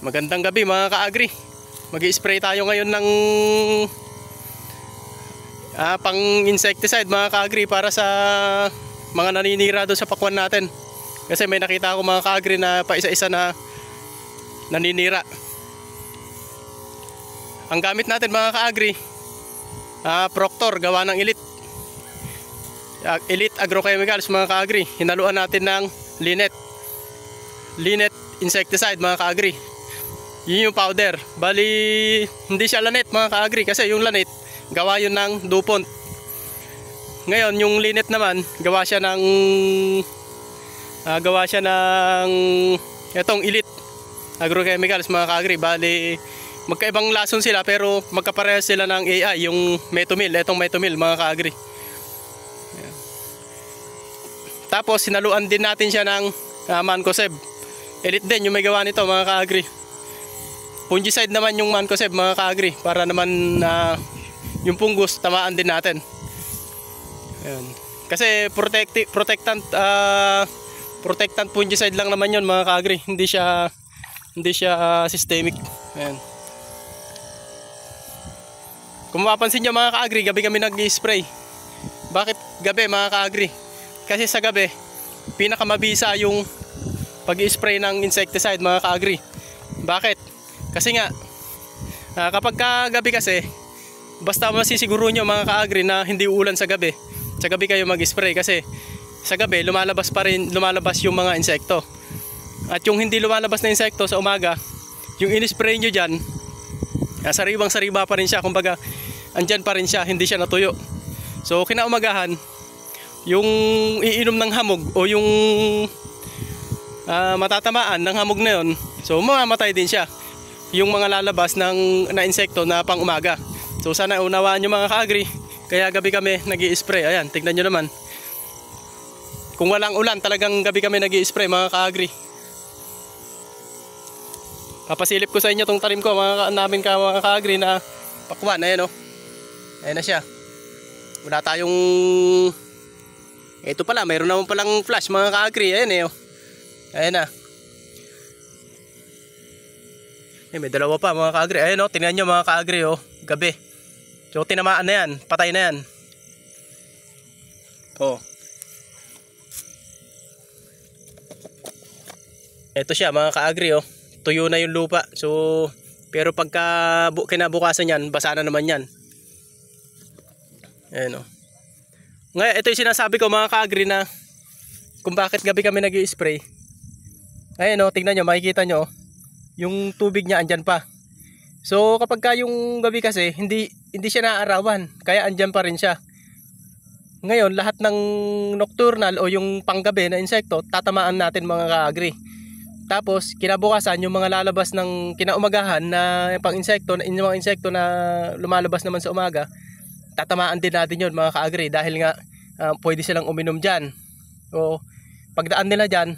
Magandang gabi mga ka-agri. Mag-i-spray tayo ngayon ng pang insecticide mga ka-agri para sa mga naninira doon sa pakwan natin. Kasi may nakita ako mga ka-agri na paisa-isa na naninira. Ang gamit natin mga ka-agri, Proctor gawa ng Elite Agrochemicals mga ka-agri. Hinaluan natin ng Linet insecticide mga ka-agri. Yun yung powder. Bali hindi siya lanet mga ka-agri kasi yung lanet gawa yun ng DuPont. Ngayon yung Linet naman gawa siya ng itong Elite Agrochemicals mga ka-agri. Bali magkaibang lason sila pero magkaparehas sila ng AI, yung Metomil, itong Metomil mga ka-agri. Tapos sinaluan din natin siya ng Mancozeb. Elite din yung may gawa nito mga ka-agri. Fungicide naman yung Mancozeb mga ka-agri para naman yung fungus tamaan din natin. Ayan. Kasi protectant fungicide lang naman yun mga ka-agri. Hindi siya systemic. Ayan. Kung mapapansin nyo mga ka-agri, gabi kami nag-spray. Bakit gabi mga ka-agri? Kasi sa gabi pinakamabisa yung pag-i-spray ng insecticide mga ka-agri. Bakit? Kasi nga kapag gabi kasi basta masisiguro nyo mga ka-agri na hindi uulan sa gabi kayo mag-spray kasi sa gabi lumalabas yung mga insekto. At yung hindi lumalabas na insekto sa umaga, yung in-spray nyo dyan, sariwang-sariwa pa rin siya, kumbaga andyan pa rin siya, hindi siya natuyo. So kinaumagahan, yung iinom ng hamog o yung matatamaan ng hamog na yun, so mamamatay din siya yung mga lalabas na insekto na pang umaga. So sana unawaan nyo mga ka-agri, kaya gabi kami nag-i-spray. Ayan, tignan nyo naman, kung walang ulan talagang gabi kami nag-i-spray mga ka-agri. Papasilip ko sa inyo tong tanim ko mga ka-agri na pakwan. Ayan o, ayan na siya. Wala tayong ito pala, mayroon naman palang flash mga ka-agri. Ayan eh o, ayan na. May dalawa pa mga ka-agri. Ayan o, tingnan nyo mga ka-agri o, gabi. So tinamaan na yan, patay na yan. O, ito siya mga ka-agri o, tuyo na yung lupa. So pero pagka kinabukasan yan, basa na naman yan. Ayan o. Ngayon ito yung sinasabi ko mga ka-agri na kung bakit gabi kami nag-i-spray. Ayan o, tingnan nyo, makikita nyo yung tubig niya andyan pa. So kapag ka yung gabi kasi hindi siya naaarawan, kaya andyan pa rin siya. Ngayon lahat ng nocturnal o yung panggabi na insekto tatamaan natin mga ka-agri. Tapos kinabukasan yung mga lalabas ng kinaumagahan na pang insekto, yung mga insekto na lumalabas naman sa umaga, tatamaan din natin yun mga ka-agri dahil nga pwede silang uminom dyan. O pagdaan nila dyan,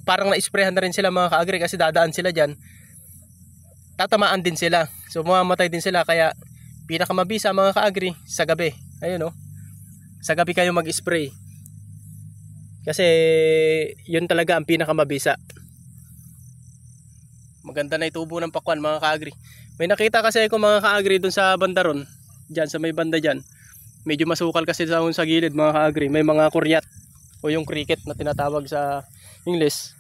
parang na-sprayhan na rin sila mga ka-agri kasi dadaan sila dyan, tatamaan din sila. So mamamatay din sila, kaya pinakamabisa mga ka-agri sa gabi. Ayun o, sa gabi kayo mag-spray kasi yun talaga ang pinakamabisa. Maganda na itubo ng pakwan mga ka-agri. May nakita kasi ako mga ka-agri dun sa bandaron, dyan sa may banda dyan, medyo masukal kasi sa gilid mga ka-agri. May mga kuryat o yung cricket na tinatawag sa English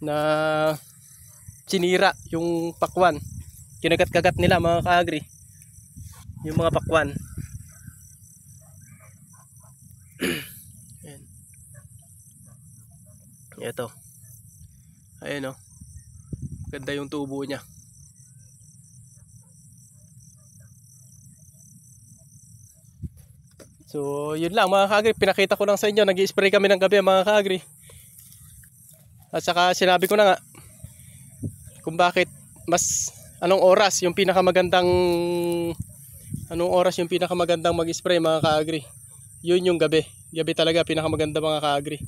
na sinira yung pakwan. Kinagat-kagat nila mga ka-agri yung mga pakwan. Ayan. Ito, ayan o, ganda yung tubo niya. So yun lang mga ka-agri, pinakita ko lang sa inyo, nag-i-spray kami ng gabi mga ka-agri. At saka sinabi ko na nga kung bakit anong oras yung pinakamagandang mag-spray mga ka-agri. Yun yung gabi. Gabi talaga pinakamaganda mga ka-agri.